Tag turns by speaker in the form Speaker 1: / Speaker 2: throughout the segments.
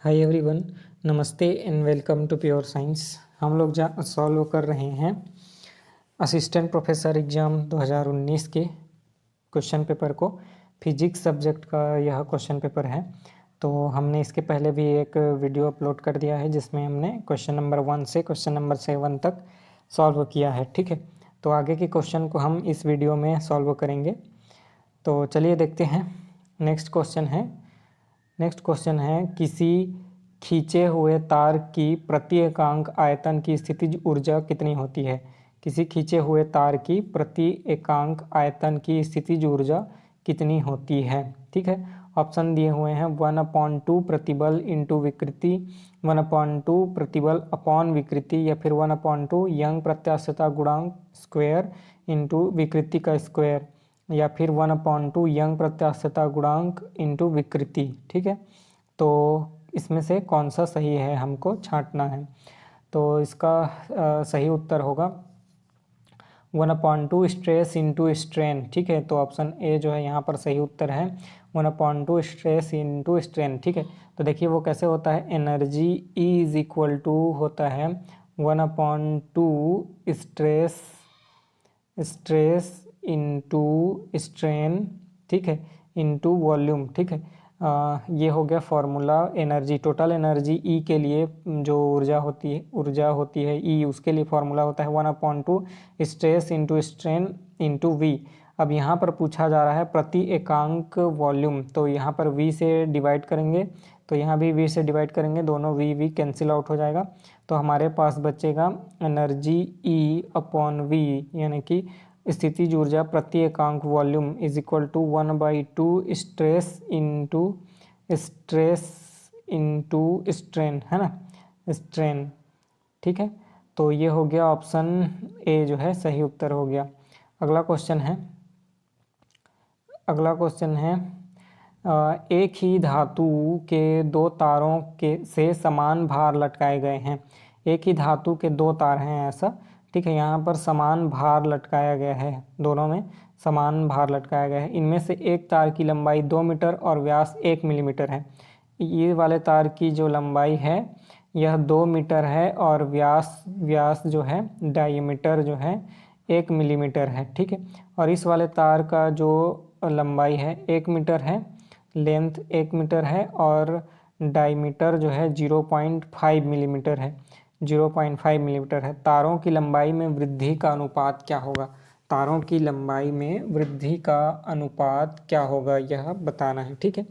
Speaker 1: हाय everyone, नमस्ते and welcome to pure science. हम लोग सॉल्व कर रहे हैं असिस्टेंट प्रोफेसर एग्ज़ाम 2019 के क्वेश्चन पेपर को। फिजिक्स सब्जेक्ट का यह क्वेश्चन पेपर है। तो हमने इसके पहले भी एक वीडियो अपलोड कर दिया है जिसमें हमने क्वेश्चन नंबर 1 से क्वेश्चन नंबर 7 तक सॉल्व किया है। ठीक है, तो आगे के क्वेश्चन को हम इस वीडियो में सॉल्व करेंगे। तो चलिए देखते हैं। नेक्स्ट क्वेश्चन है किसी खींचे हुए तार की प्रति एकांक आयतन की स्थितिज ऊर्जा कितनी होती है। किसी खींचे हुए तार की प्रति एकांक आयतन की स्थितिज ऊर्जा कितनी होती है। ठीक है, ऑप्शन दिए हुए हैं 1/2 प्रतिबल इंटू विकृति, 1/2 प्रतिबल अपॉन विकृति, या फिर 1/2 यंग प्रत्यास्थता गुणांक स्क्वायर इंटू विकृति का स्क्वायर, या फिर 1/2 यंग प्रत्यास्थता गुणांक इंटू विकृति। ठीक है, तो इसमें से कौन सा सही है हमको छांटना है। तो इसका सही उत्तर होगा 1/2 स्ट्रेस इंटू स्ट्रेन। ठीक है, तो ऑप्शन ए जो है यहाँ पर सही उत्तर है 1/2 स्ट्रेस इंटू स्ट्रेन। ठीक है, तो देखिए वो कैसे होता है। Energy E is equal to होता है 1/2 स्ट्रेस इंटू स्ट्रेन, ठीक है, इंटू वॉल्यूम। ठीक है, ये हो गया formula energy, total energy E के लिए जो ऊर्जा होती है ई, उसके लिए फॉर्मूला होता है 1/2 stress into strain into V. अब यहाँ पर पूछा जा रहा है प्रति एकांक वॉल्यूम, तो यहाँ पर वी से डिवाइड करेंगे, तो यहाँ भी वी से डिवाइड करेंगे, दोनों वी कैंसिल आउट हो जाएगा। तो हमारे पास बचेगा एनर्जी ई अपॉन वी, यानी कि स्थितिज ऊर्जा प्रति एकांक volume is equal to 1/2 stress into strain, है ना, स्ट्रेन। ठीक है, तो ये हो गया ऑप्शन ए जो है सही उत्तर हो गया। अगला क्वेश्चन है एक ही धातु के दो तारों से समान भार लटकाए गए हैं। एक ही धातु के दो तार हैं ऐसा, ठीक है, यहाँ पर समान भार लटकाया गया है, दोनों में समान भार लटकाया गया है। इनमें से एक तार की लंबाई 2 मीटर और व्यास 1 मिलीमीटर है। ये वाले तार की जो लंबाई है यह 2 मीटर है और व्यास जो है डायमीटर जो है 1 मिलीमीटर है। ठीक है, और इस वाले तार का जो लंबाई है 1 मीटर है, लेंथ 1 मीटर है और डायमीटर जो है 0.5 मिलीमीटर है, 0.5 मिलीमीटर है। तारों की लंबाई में वृद्धि का अनुपात क्या होगा। तारों की लंबाई में वृद्धि का अनुपात क्या होगा यह बताना है। ठीक है,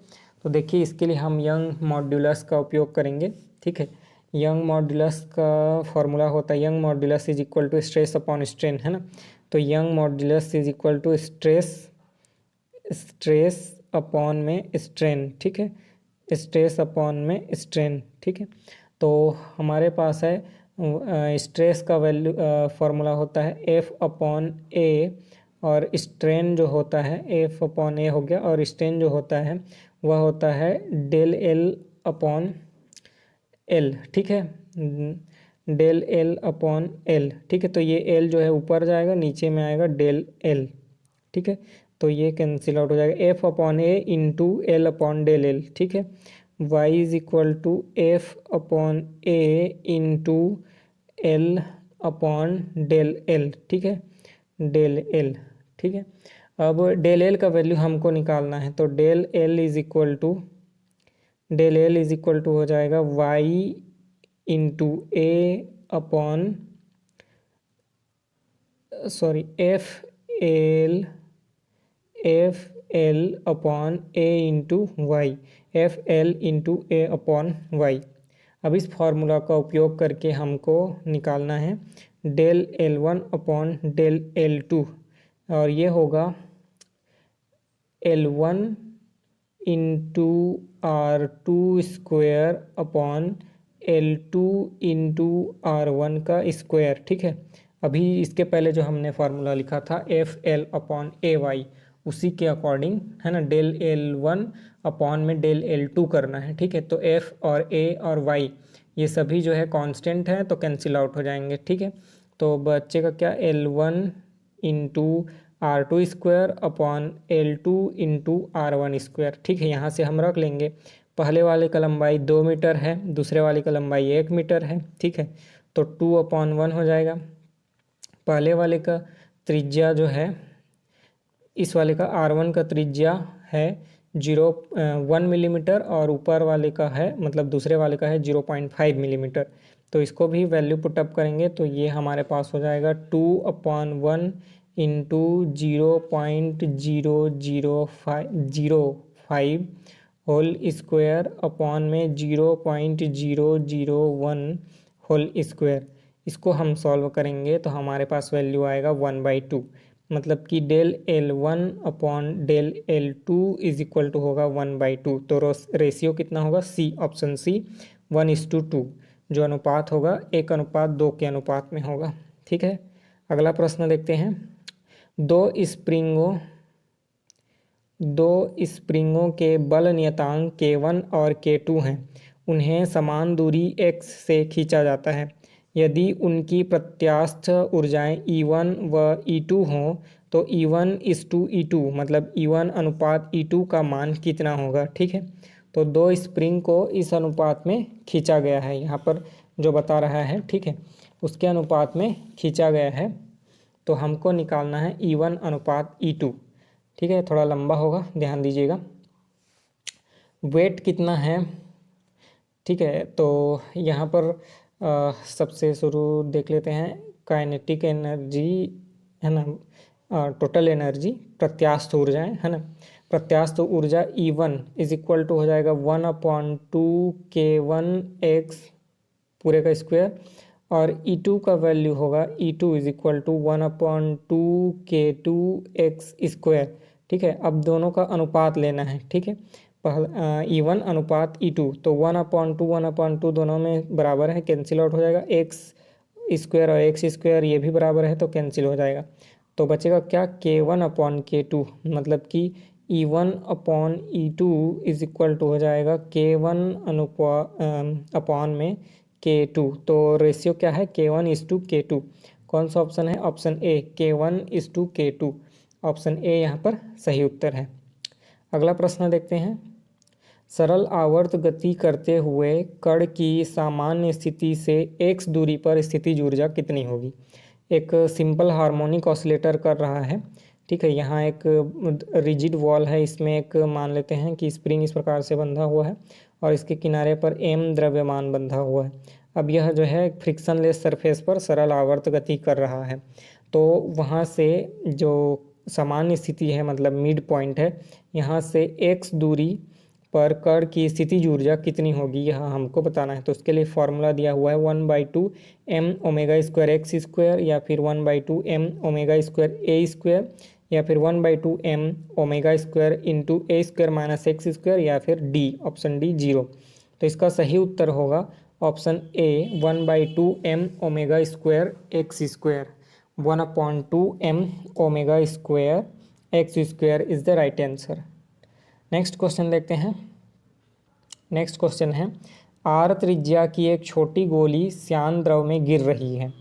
Speaker 1: तो देखिए इसके लिए हम यंग मॉड्यूलस का उपयोग करेंगे। ठीक है, यंग मॉड्यूलस का फॉर्मूला होता है Young modulus is equal to stress upon strain, है ना। तो Young modulus is equal to stress upon में स्ट्रेन। ठीक है, स्ट्रेस अपॉन में स्ट्रेन। ठीक है, तो हमारे पास है स्ट्रेस का वैल्यू फॉर्मूला होता है F अपॉन ए, और स्ट्रेन जो होता है F अपॉन ए हो गया, और स्ट्रेन जो होता है वह होता है डेल L अपॉन L। ठीक है, डेल L अपॉन L। ठीक है, तो ये L जो है ऊपर जाएगा, नीचे में आएगा डेल L। ठीक है, तो ये कैंसिल आउट हो जाएगा, F upon A into L upon del L। ठीक है, y is equal to F upon A into L upon del L। ठीक है, डेल L। ठीक है, अब डेल L का वैल्यू हमको निकालना है, तो del L is equal to हो जाएगा y into A upon F L upon A into Y, FL into A upon Y. अब इस फार्मूला का उपयोग करके हमको निकालना है del L1 upon del L2, और ये होगा L1 into R2 square upon L2 into R1 का स्क्वायर। ठीक है, अभी इसके पहले जो हमने फार्मूला लिखा था FL अपॉन AY, उसी के अकॉर्डिंग, है ना, डेल L1 अपॉन में डेल L2 करना है। ठीक है, तो F और A और Y ये सभी जो है कांस्टेंट हैं, तो कैंसिल आउट हो जाएंगे। ठीक है, तो बच्चे का क्या L1 into R2 square upon L2 into R1 square. ठीक है, यहाँ से हम रख लेंगे पहले वाले का लंबाई 2 मीटर है, दूसरे वाले का लंबाई 1 मीटर है, ठीक है। तो 2/1 हो जाएगा। पहले वाले का त्रिज्या जो है, इस वाले का R1 का त्रिज्या है 1 मिलीमीटर और ऊपर वाले का है, मतलब दूसरे वाले का है 0.5 मिलीमीटर। तो इसको भी वैल्यू पुटअप करेंगे तो ये हमारे पास हो जाएगा 2/1 इंटू 0.0005 होल स्क्वायर अपॉन में 0.001 होल स्क्वायर। इसको हम सॉल्व करेंगे तो हमारे पास वैल्यू आएगा 1/2, मतलब कि del L1 upon del L2 is equal to होगा 1/2। तो रेशियो कितना होगा? सी, ऑप्शन सी 1:2, जो अनुपात होगा 1:2 के अनुपात में होगा, ठीक है। अगला प्रश्न देखते हैं। दो स्प्रिंगों के बल नियतांक K1 और K2 हैं। उन्हें समान दूरी x से खींचा जाता है। यदि उनकी प्रत्यास्थ ऊर्जाएं E1 व E2 हों तो E1:E2, मतलब E1 अनुपात E2 का मान कितना होगा, ठीक है। तो दो स्प्रिंग को इस अनुपात में खींचा गया है, यहाँ पर जो बता रहा है, ठीक है, उसके अनुपात में खींचा गया है। तो हमको निकालना है E1 अनुपात E2, ठीक है। थोड़ा लंबा होगा, ध्यान दीजिएगा। वेट कितना है, ठीक है। तो यहाँ पर सबसे शुरू देख लेते हैं काइनेटिक एनर्जी, है ना, टोटल एनर्जी, प्रत्यास्थ ऊर्जाएं, है ना। प्रत्यास्थ ऊर्जा E1 इज इक्वल टू हो जाएगा 1/2 K1x पूरे का स्क्वायर, और E2 का वैल्यू होगा E2 is equal to 1/2 K2x square, ठीक है। अब दोनों का अनुपात लेना है, ठीक है। E1 अनुपात E2, तो 1/2 दोनों में बराबर है, कैंसिल आउट हो जाएगा। एक्स स्क्वायर और एक्स स्क्वायर ये भी बराबर है तो कैंसिल हो जाएगा। तो बचेगा क्या? K1/K2, मतलब कि E1/E2 इज इक्वल टू हो जाएगा K1 अपॉन में K2। तो रेशियो क्या है? K1:K2। कौन सा ऑप्शन है? Option A, K1:K2। Option A यहाँ पर सही उत्तर है। अगला प्रश्न देखते हैं। सरल आवर्त गति करते हुए कण की सामान्य स्थिति से x दूरी पर स्थितिज ऊर्जा कितनी होगी? एक सिंपल हार्मोनिक ऑसिलेटर कर रहा है, ठीक है। यहाँ एक रिजिड वॉल है, इसमें एक मान लेते हैं कि स्प्रिंग इस प्रकार से बंधा हुआ है और इसके किनारे पर m द्रव्यमान बंधा हुआ है। अब यह जो है फ्रिक्शनलेस सरफेस पर सरल आवर्त गति कर रहा है। तो वहाँ से जो सामान्य स्थिति है, मतलब मिड पॉइंट है, यहाँ से x दूरी पर कण की स्थितिज ऊर्जा कितनी होगी, यह हमको बताना है। तो उसके लिए फॉर्मूला दिया हुआ है 1/2 m⍵² x स्क्वायर, या फिर 1/2 m⍵² a स्क्वायर, या फिर 1/2 m⍵² into a² - x square, या फिर डी, ऑप्शन डी 0। तो इसका सही उत्तर होगा option A 1/2 m⍵² x square. 1/2 m⍵² x square is the right answer. Next question देखते हैं। नेक्स्ट क्वेश्चन है, आर त्रिज्या की एक छोटी गोली श्यान द्रव में गिर रही है।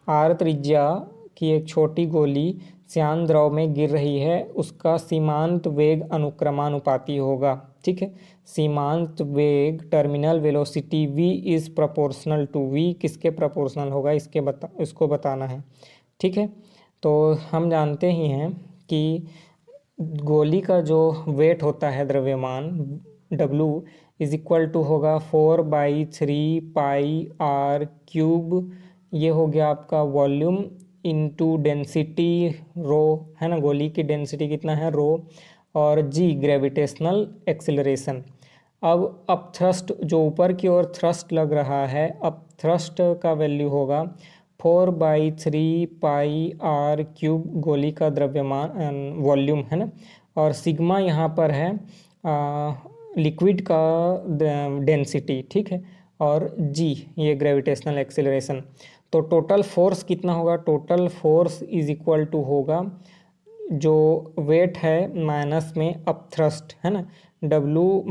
Speaker 1: आर त्रिज्या की एक छोटी गोली श्यान द्रव में गिर रही है, उसका सीमांत वेग अनुक्रमानुपाती होगा, ठीक है। सीमांत वेग, terminal velocity v is proportional to v, किसके प्रोपोर्शनल होगा इसको बताना है, ठीक है। तो हम जानते ही हैं कि गोली का जो वेट होता है, द्रव्यमान W इज इक्वल टू होगा 4/3 πr³। ये हो गया आपका वॉल्यूम इंटू डेंसिटी रो, है ना। गोली की डेंसिटी कितना है? रो। और g ग्रेविटेशनल एक्सिलरेशन। अब थ्रस्ट, जो ऊपर की ओर थ्रस्ट लग रहा है, अब थ्रस्ट का वैल्यू होगा 4/3 πr³ गोली का द्रव्यमान वॉल्यूम, है ना। और सिग्मा यहाँ पर है लिक्विड का डेंसिटी, ठीक है। और जी ये ग्रेविटेशनल एक्सेलरेशन। तो टोटल फोर्स कितना होगा? Total force is equal to होगा जो वेट है माइनस में अप थ्रस्ट, है ना, W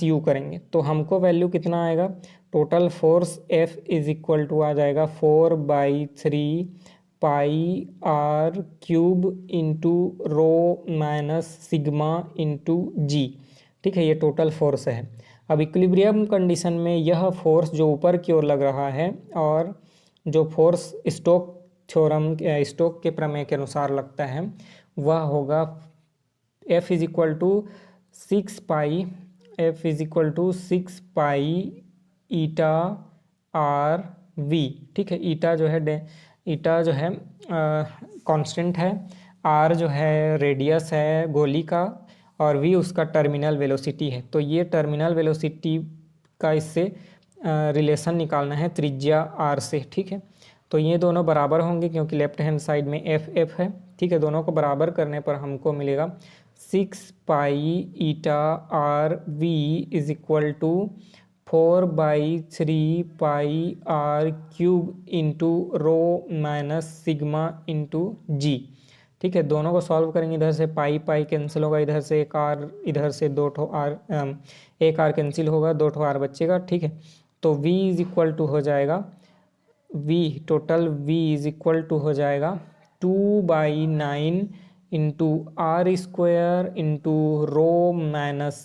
Speaker 1: - U करेंगे तो हमको वैल्यू कितना आएगा? Total force F is equal to आ जाएगा 4/3 πr³ into rho minus sigma into g, ठीक है। ये टोटल फोर्स है। अब इक्विलिब्रियम कंडीशन में यह फोर्स जो ऊपर की ओर लग रहा है और जो फोर्स स्टोक के प्रमेय के अनुसार लगता है वह होगा F is equal to 6 pi eta are V. ठीक है, ईटा जो है कांस्टेंट है, आर जो है रेडियस है गोली का और वी उसका टर्मिनल वेलोसिटी है। तो ये टर्मिनल वेलोसिटी का इससे रिलेशन निकालना है त्रिज्या आर से। ठीक है, तो ये दोनों बराबर होंगे क्योंकि लेफ्ट हैंड साइड में एफ एफ है। ठीक है, दोनों को बराबर करने पर हमको मिलेगा 6 pi eta are v is equal to 4/3 pi r cube into rho minus sigma into g. ठीक है, दोनों को सॉल्व करेंगे, इधर से पाई पाई कैंसिल होगा, इधर से एक आर, इधर से एक आर कैंसिल होगा, 2 आर बचेगा। ठीक है, तो v इज इक्वल टू हो जाएगा total v is equal to हो जाएगा 2/9 into R square into rho minus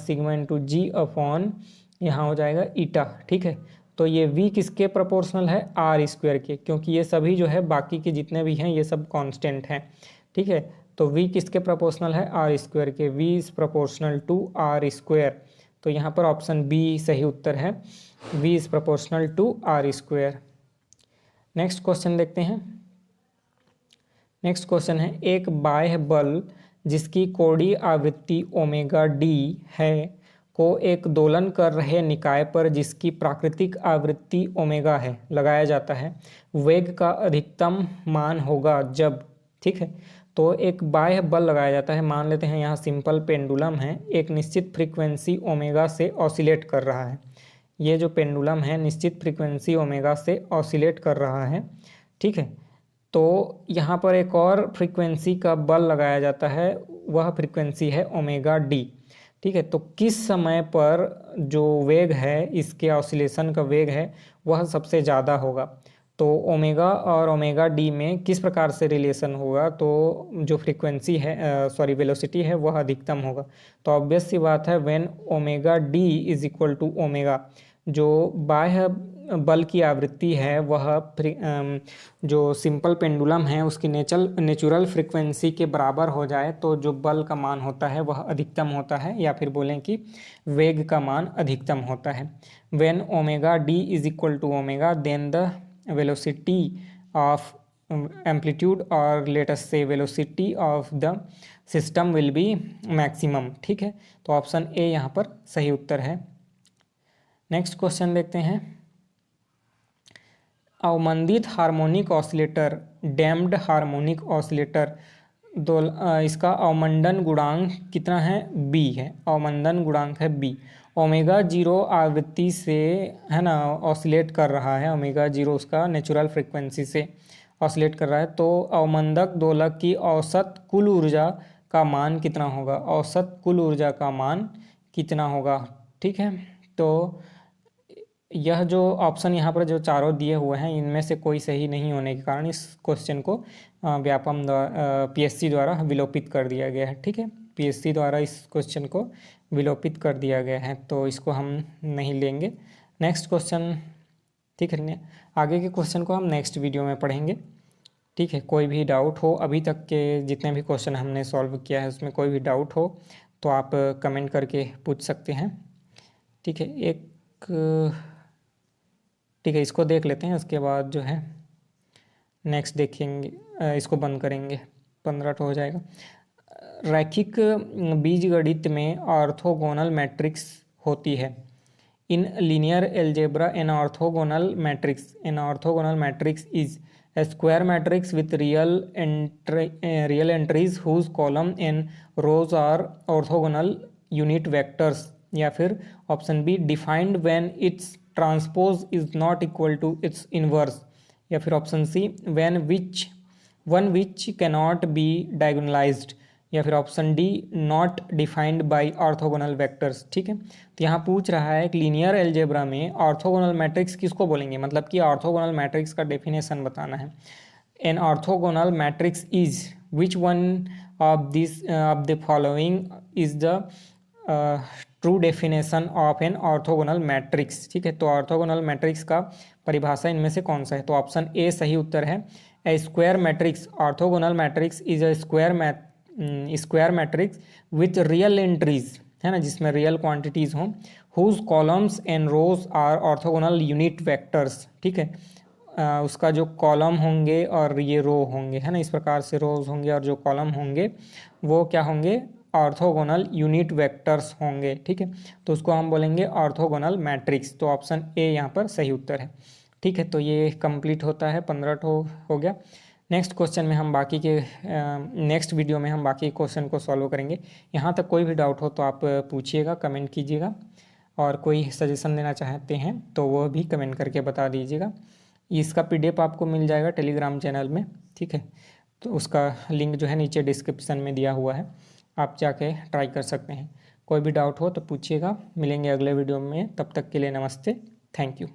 Speaker 1: sigma into G upon यहाँ हो जाएगा ईटा। ठीक है, तो ये v किसके प्रोपोर्शनल है, आर स्क्वायर के, क्योंकि ये सभी जो है बाकी के जितने भी हैं ये सब कांस्टेंट हैं। ठीक है, तो v किसके प्रोपोर्शनल है, आर स्क्वायर के, v is proportional to R square. तो यहाँ पर ऑप्शन बी सही उत्तर है, v is proportional to R square. Next question देखते हैं। नेक्स्ट क्वेश्चन है, एक बाह्य बल जिसकी कोणीय आवृत्ति ओमेगा डी है को एक दोलन कर रहे निकाय पर जिसकी प्राकृतिक आवृत्ति ओमेगा है लगाया जाता है, वेग का अधिकतम मान होगा जब। ठीक है, तो एक बाह्य बल लगाया जाता है, मान लेते हैं यहाँ सिंपल पेंडुलम है, एक निश्चित फ्रीक्वेंसी ओमेगा से ऑसिलेट कर रहा है। ये जो पेंडुलम है निश्चित फ्रीक्वेंसी ओमेगा से ऑसिलेट कर रहा है। ठीक है, तो यहाँ पर एक और फ्रीक्वेंसी का बल लगाया जाता है, वह फ्रीक्वेंसी है ओमेगा डी। ठीक है, तो किस समय पर जो वेग है, इसके ऑसिलेशन का वेग है, वह सबसे ज़्यादा होगा। तो ओमेगा और ओमेगा डी में किस प्रकार से रिलेशन होगा, तो जो फ्रीक्वेंसी है वेलोसिटी है वह अधिकतम होगा। तो ऑब्वियस सी बात है, when omega D is equal to omega, जो बाह्य बल की आवृत्ति है वह जो सिंपल पेंडुलम है उसकी नेचुरल फ्रीक्वेंसी के बराबर हो जाए तो जो बल का मान होता है वह अधिकतम होता है, या फिर बोलें कि वेग का मान अधिकतम होता है। When omega D is equal to omega then the velocity of amplitude और let us say velocity of the system will be maximum. ठीक है, तो ऑप्शन ए यहाँ पर सही उत्तर है। नेक्स्ट क्वेश्चन देखते हैं। अवमंदित harmonic oscillator, damped harmonic oscillator, इसका अवमंदन गुणांक कितना है, बी है, अवमंदन गुणांक है बी। ओमेगा 0 आवृत्ति से है ना ऑसिलेट कर रहा है, ओमेगा 0 उसका नेचुरल फ्रीक्वेंसी से ऑसिलेट कर रहा है, तो अवमंदक दोलक की औसत कुल ऊर्जा का मान कितना होगा, औसत कुल ऊर्जा का मान कितना होगा। ठीक है, तो यह जो ऑप्शन यहाँ पर जो चारों दिए हुए हैं इनमें से कोई सही नहीं होने के कारण इस क्वेश्चन को व्यापम पीएससी द्वारा विलोपित कर दिया गया है। ठीक है, पीएससी द्वारा इस क्वेश्चन को विलोपित कर दिया गया है, तो इसको हम नहीं लेंगे। नेक्स्ट क्वेश्चन, ठीक है, आगे के क्वेश्चन को हम नेक्स्ट वीडियो में पढ़ेंगे। ठीक है, कोई भी डाउट हो, अभी तक के जितने भी क्वेश्चन हमने सॉल्व किया है उसमें कोई भी डाउट हो तो आप कमेंट करके पूछ सकते हैं। ठीक है, ठीक है, इसको देख लेते हैं, उसके बाद जो है नेक्स्ट देखेंगे, इसको बंद करेंगे, 15 हो जाएगा। रैखिक बीजगणित में ऑर्थोगोनल मैट्रिक्स होती है। In linear algebra an orthogonal matrix is a square matrix with real entries whose column and rows are orthogonal unit vectors, या फिर option B defined when its transpose is not equal to its inverse, या फिर option C one which cannot be diagonalized, या फिर option D not defined by orthogonal vectors. ठीक है, तो यहाँ पूछ रहा है कि लीनियर एल्जेब्रा में ऑर्थोगोनल मैट्रिक्स किसको बोलेंगे, मतलब कि ऑर्थोगोनल मैट्रिक्स का डेफिनेशन बताना है। An orthogonal matrix is which one of the following is the true definition of an orthogonal matrix. ठीक है, तो ऑर्थोगोनल मैट्रिक्स का परिभाषा इनमें से कौन सा है? तो ऑप्शन ए सही उत्तर है। A square matrix, orthogonal matrix is a square matrix with real entries, है ना, जिसमें रियल क्वांटिटीज हों, whose columns and rows are orthogonal unit vectors. ठीक है, उसका जो कॉलम होंगे और ये रो होंगे, है ना, इस प्रकार से रोज होंगे और जो कॉलम होंगे वो क्या होंगे? ऑर्थोगोनल यूनिट वेक्टर्स होंगे। ठीक है, तो उसको हम बोलेंगे ऑर्थोगोनल मैट्रिक्स। तो ऑप्शन ए यहाँ पर सही उत्तर है। ठीक है, तो ये कंप्लीट होता है, 15 हो गया। नेक्स्ट क्वेश्चन में हम बाकी के नेक्स्ट वीडियो में हम बाकी क्वेश्चन को सॉल्व करेंगे। यहाँ तक कोई भी डाउट हो तो आप पूछिएगा, कमेंट कीजिएगा, और कोई सजेशन देना चाहते हैं तो वो भी कमेंट करके बता दीजिएगा। इसका PDF आपको मिल जाएगा टेलीग्राम चैनल में। ठीक है, तो उसका लिंक जो है नीचे डिस्क्रिप्शन में दिया हुआ है, आप जाके ट्राई कर सकते हैं। कोई भी डाउट हो तो पूछिएगा। मिलेंगे अगले वीडियो में, तब तक के लिए नमस्ते, थैंक यू।